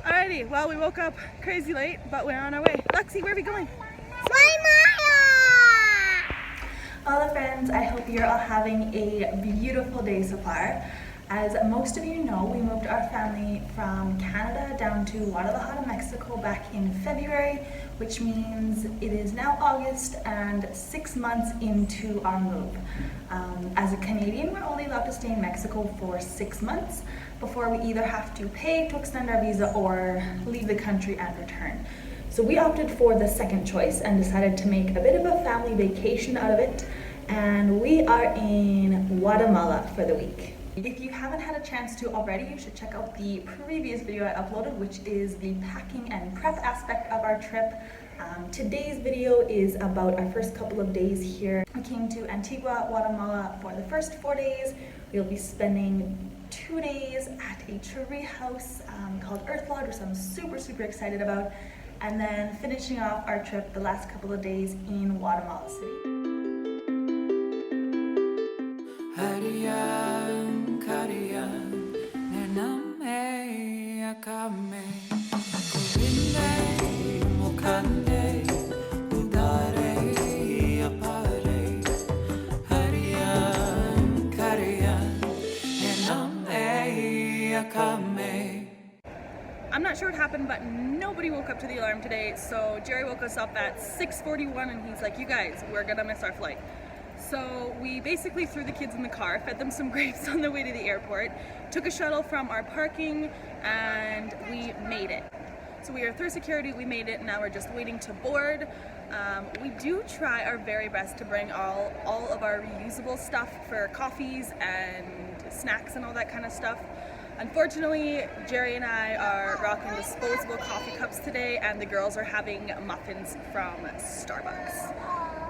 Alrighty, well, we woke up crazy late, but we're on our way. Lexi, where are we going? All the friends, I hope you're all having a beautiful day so far. As most of you know, we moved our family from Canada down to Guadalajara, Mexico back in February, which means it is now August and 6 months into our move. As a Canadian, we're only allowed to stay in Mexico for 6 months before we either have to pay to extend our visa or leave the country and return. So we opted for the second choice and decided to make a bit of a family vacation out of it, and we are in Guatemala for the week. If you haven't had a chance to already, you should check out the previous video I uploaded, which is the packing and prep aspect of our trip. Today's video is about our first couple of days here. We came to Antigua, Guatemala for the first 4 days. We'll be spending 2 days at a tree house called Earth Lodge, which I'm super excited about, and then finishing off our trip the last couple of days in Guatemala City. I'm not sure what happened, but nobody woke up to the alarm today, so Jerry woke us up at 6:41 and he's like, you guys, we're gonna miss our flight. So we basically threw the kids in the car, fed them some grapes on the way to the airport, took a shuttle from our parking, and we made it. So we are through security, we made it, and now we're just waiting to board. We do try our very best to bring all of our reusable stuff for coffees and snacks and all that kind of stuff. Unfortunately, Jerry and I are rocking disposable coffee cups today, and the girls are having muffins from Starbucks.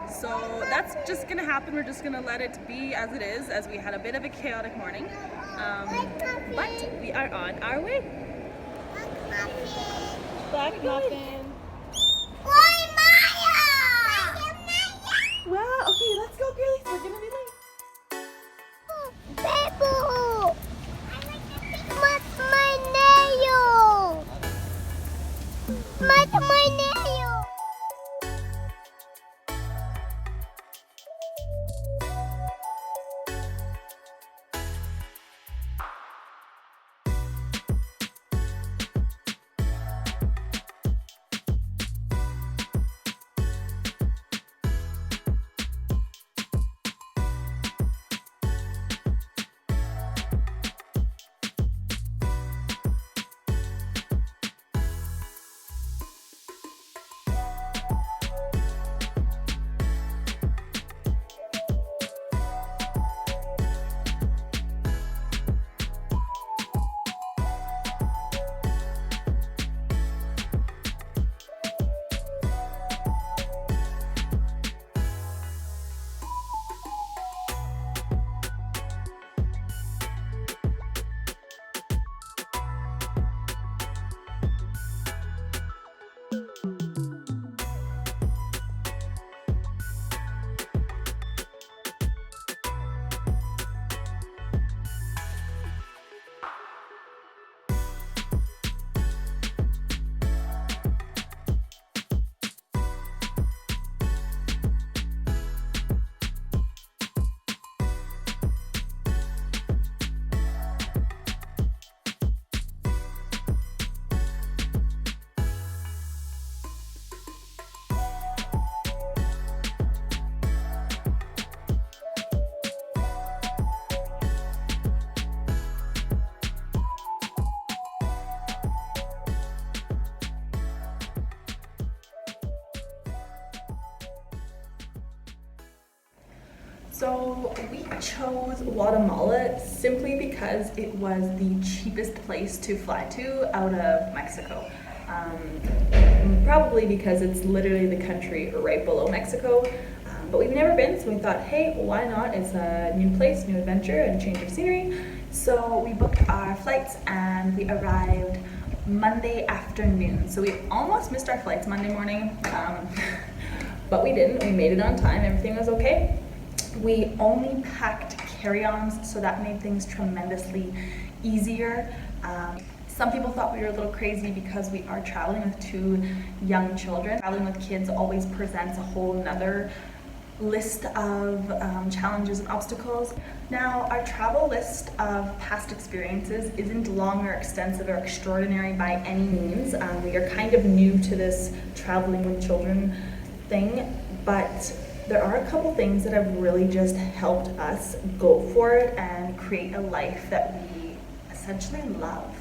So that's just gonna happen. We're just gonna let it be as it is, as we had a bit of a chaotic morning. But we are on our way. Black muffin. Wow, okay, let's go, girlies. We're gonna be late. So we chose Guatemala simply because it was the cheapest place to fly to out of Mexico. Probably because it's literally the country right below Mexico. But we've never been, so we thought, hey, why not? It's a new place, new adventure, and change of scenery. So we booked our flights and we arrived Monday afternoon. So we almost missed our flights Monday morning, but we didn't. We made it on time. Everything was okay. We only packed carry-ons, so that made things tremendously easier. Some people thought we were a little crazy because we are traveling with 2 young children. Traveling with kids always presents a whole nother list of challenges and obstacles. Now, our travel list of past experiences isn't long or extensive or extraordinary by any means. We are kind of new to this traveling with children thing, but there are a couple things that have really just helped us go for it and create a life that we essentially love.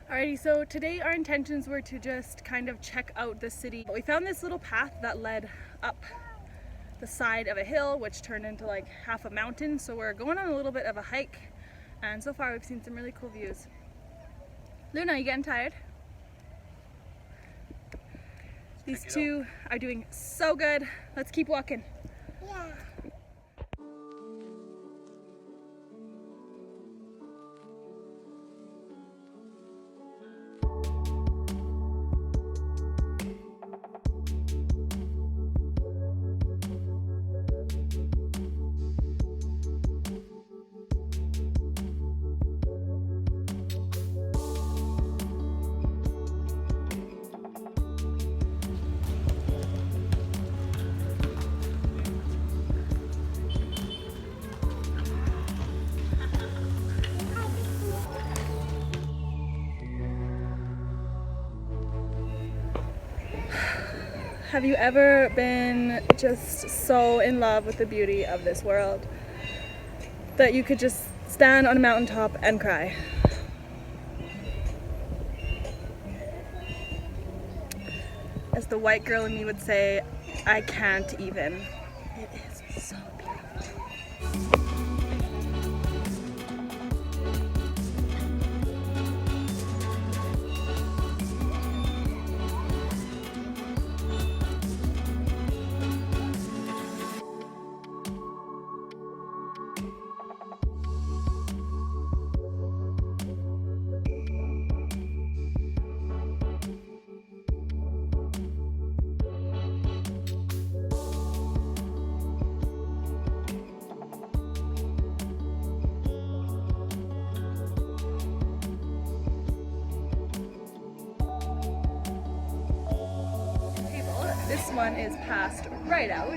Alrighty, so today our intentions were to just kind of check out the city. But we found this little path that led up the side of a hill, which turned into like half a mountain. So we're going on a little bit of a hike, and so far we've seen some really cool views. Luna, you getting tired? These two are doing so good. Let's keep walking. Yeah. Have you ever been just so in love with the beauty of this world that you could just stand on a mountaintop and cry? As the white girl in me would say, I can't even. It is so beautiful. This one is passed right out.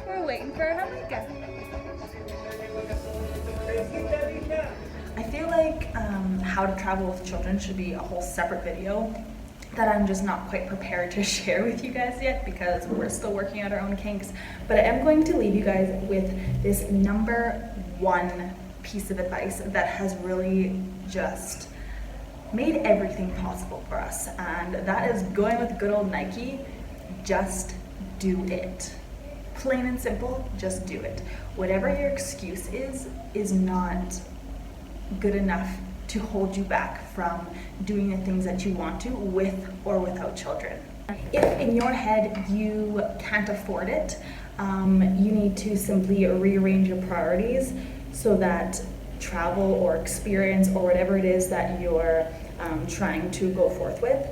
We're waiting for Jamaica. I feel like how to travel with children should be a whole separate video that I'm just not quite prepared to share with you guys yet because we're still working out our own kinks. But I am going to leave you guys with this #1 piece of advice that has really just made everything possible for us, and that is going with good old Nike. Just do it. Plain and simple, just do it. Whatever your excuse is not good enough to hold you back from doing the things that you want to with or without children. If in your head you can't afford it, you need to simply rearrange your priorities so that travel or experience or whatever it is that you're trying to go forth with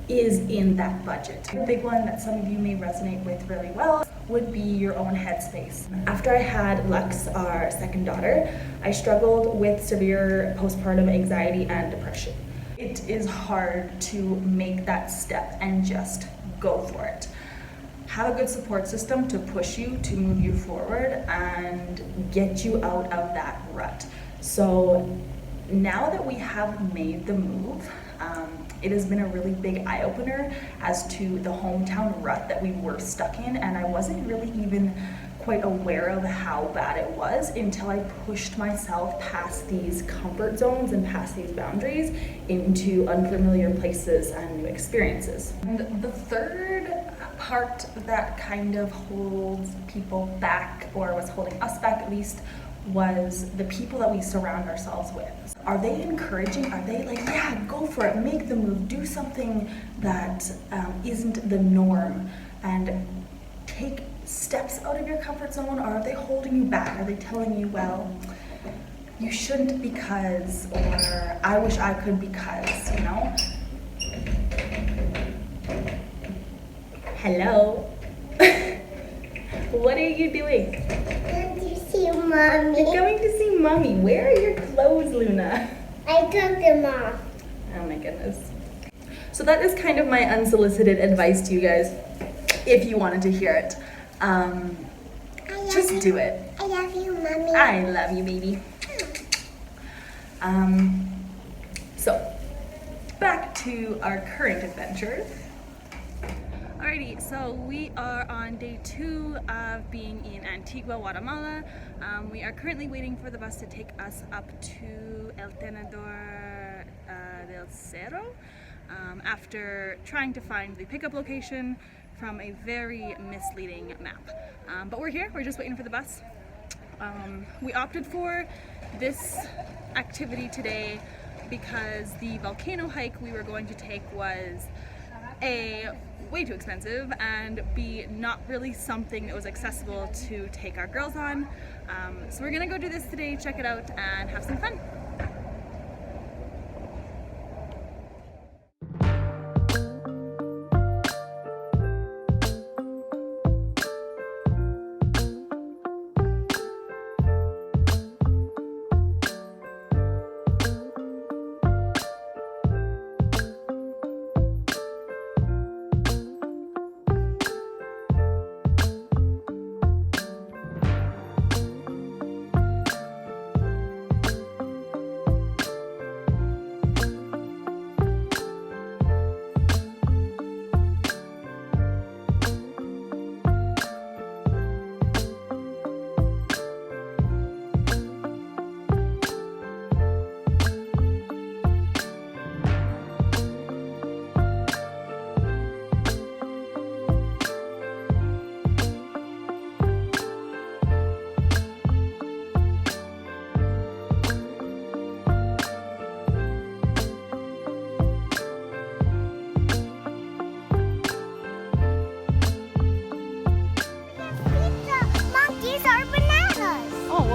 is in that budget. The big one that some of you may resonate with really well would be your own headspace. After I had Lux, our second daughter, I struggled with severe postpartum anxiety and depression. It is hard to make that step and just go for it. Have a good support system to push you, to move you forward and get you out of that rut. So now that we have made the move, it has been a really big eye-opener as to the hometown rut that we were stuck in, and I wasn't really even quite aware of how bad it was until I pushed myself past these comfort zones and past these boundaries into unfamiliar places and new experiences. And the third part that kind of holds people back, or was holding us back at least, was the people that we surround ourselves with. Are they encouraging? Are they like, yeah, go for it, make the move, do something that isn't the norm, and take steps out of your comfort zone? Or are they holding you back? Are they telling you, well, you shouldn't because, or I wish I could because, you know? Hello. What are you doing? Mommy. You're going to see Mommy. Where are your clothes, Luna? I took them off. Oh my goodness. So that is kind of my unsolicited advice to you guys, if you wanted to hear it. Just do it. I love you, Mommy. I love you, baby. So, back to our current adventures. Alrighty, so we are on day 2 of being in Antigua, Guatemala. We are currently waiting for the bus to take us up to El Tenedor del Cerro after trying to find the pickup location from a very misleading map. But we're here, we're just waiting for the bus. We opted for this activity today because the Volcano hike we were going to take was A, way too expensive, and B, not really something that was accessible to take our girls on. So we're gonna go do this today, check it out, and have some fun.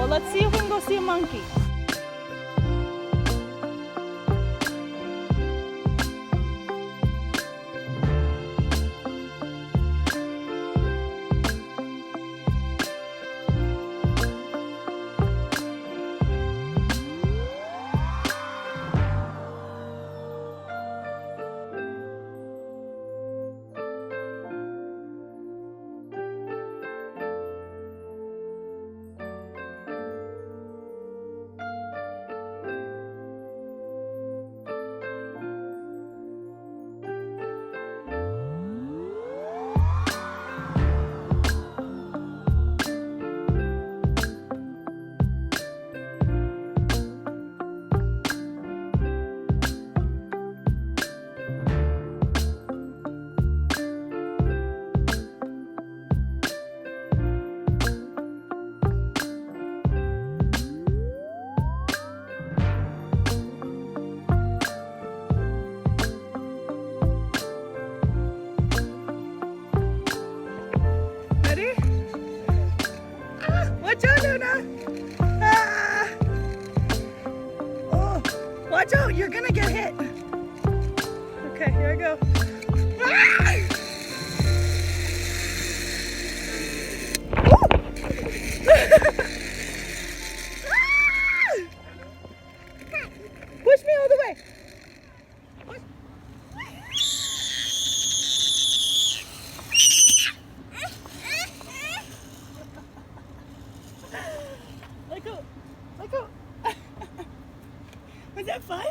Let's see if we can go see a monkey. you're gonna get hit. Okay, here I go. Ah! Push me all the way. Let go. Let go. Was that fun?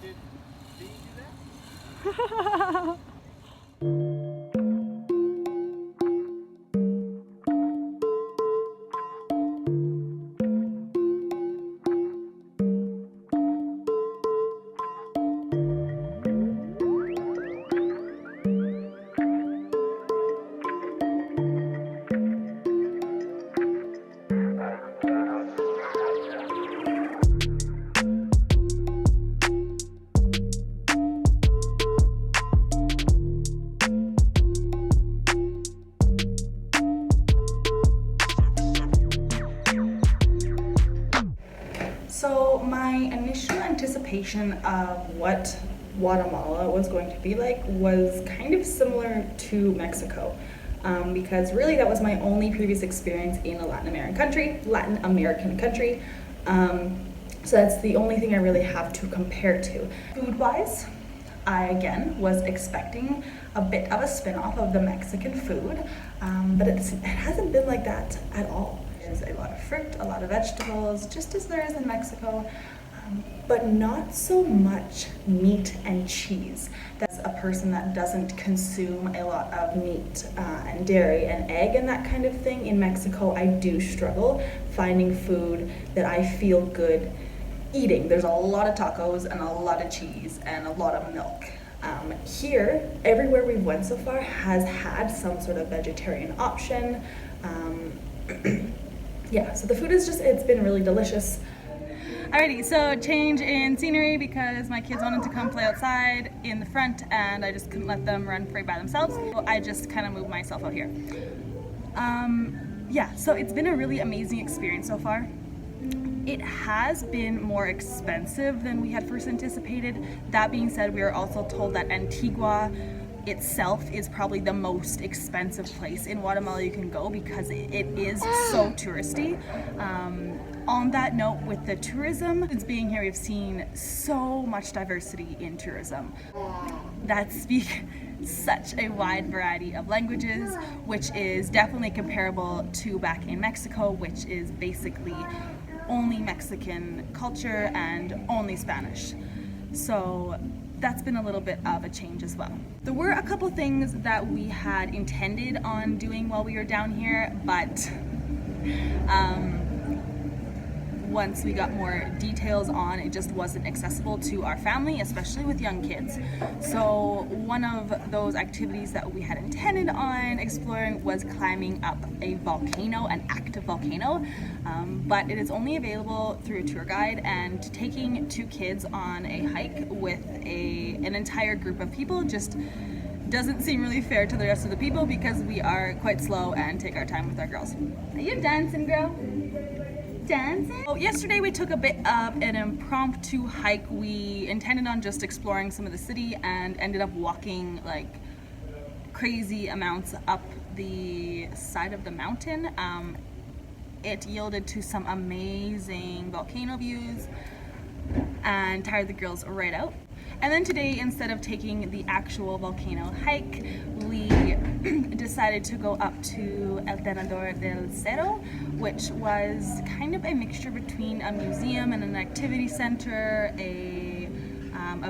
Did you do that? So my initial anticipation of what Guatemala was going to be like was kind of similar to Mexico, because really that was my only previous experience in a Latin American country. So that's the only thing I really have to compare to. Food-wise, I again was expecting a bit of a spin-off of the Mexican food, but it hasn't been like that at all. There's a lot of fruit, a lot of vegetables, just as there is in Mexico, but not so much meat and cheese. That's a person that doesn't consume a lot of meat and dairy and egg and that kind of thing. In Mexico, I do struggle finding food that I feel good eating. There's a lot of tacos and a lot of cheese and a lot of milk. Here, everywhere we've went so far has had some sort of vegetarian option. Yeah, so the food is it's been really delicious. Alrighty, so change in scenery because my kids wanted to come play outside in the front and I just couldn't let them run free by themselves. So I just kind of moved myself out here. Yeah, so it's been a really amazing experience so far. It has been more expensive than we had first anticipated. That being said, we are also told that Antigua itself is probably the most expensive place in Guatemala you can go because it is so touristy. On that note, with the tourism, since being here, we've seen so much diversity in tourism that speak such a wide variety of languages, which is definitely comparable to back in Mexico, which is basically only Mexican culture and only Spanish. So that's been a little bit of a change as well. There were a couple things that we had intended on doing while we were down here, but once we got more details on, it just wasn't accessible to our family, especially with young kids. So one of those activities that we had intended on exploring was climbing up a volcano, an active volcano, but it is only available through a tour guide, and taking 2 kids on a hike with an entire group of people just doesn't seem really fair to the rest of the people because we are quite slow and take our time with our girls. Are you dancing, girl? Dancing? Oh, yesterday we took a bit of an impromptu hike. We intended on just exploring some of the city and ended up walking like crazy amounts up the side of the mountain. It yielded to some amazing volcano views and tired the girls right out. And then today, instead of taking the actual volcano hike, we decided to go up to El Tenedor del Cerro, which was kind of a mixture between a museum and an activity center, a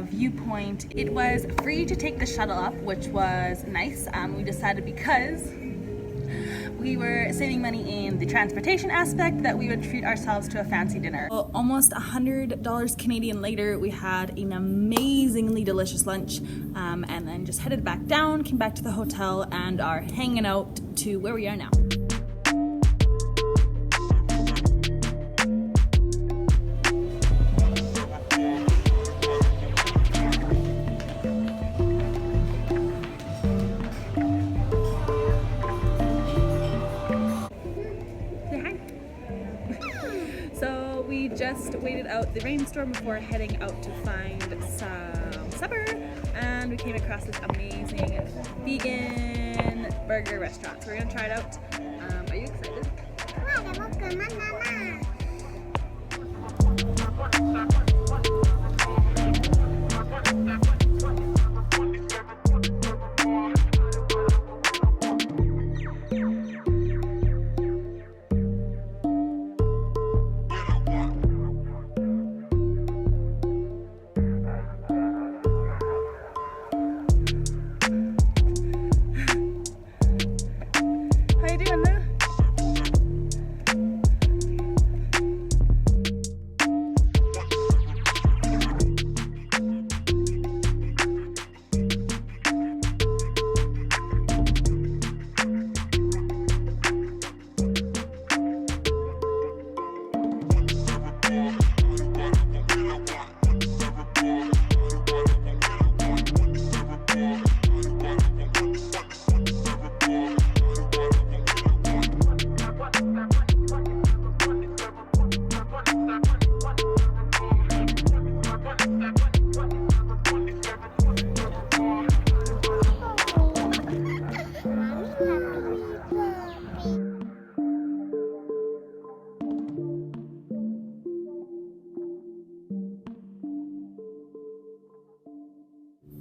viewpoint. It was free to take the shuttle up, which was nice. We decided because we were saving money in the transportation aspect that we would treat ourselves to a fancy dinner. Well, almost $100 Canadian later, we had an amazingly delicious lunch, and then just headed back down, came back to the hotel, and are hanging out to where we are now. just waited out the rainstorm before heading out to find some supper, and we came across this amazing vegan burger restaurant. So we're gonna try it out. Are you excited? How you doing, Lou?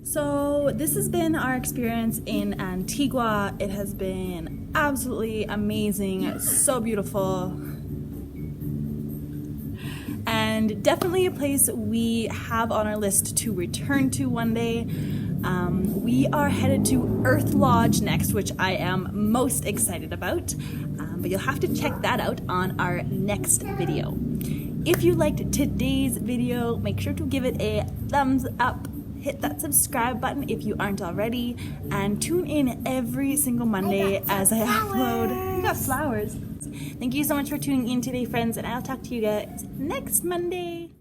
So this has been our experience in Antigua. It has been absolutely amazing, so beautiful, and definitely a place we have on our list to return to one day. We are headed to Earth Lodge next, which I am most excited about, but you'll have to check that out on our next video. If you liked today's video, make sure to give it a thumbs up. Hit that subscribe button if you aren't already, and tune in every single Monday as I upload. You got flowers. Thank you so much for tuning in today, friends, and I'll talk to you guys next Monday.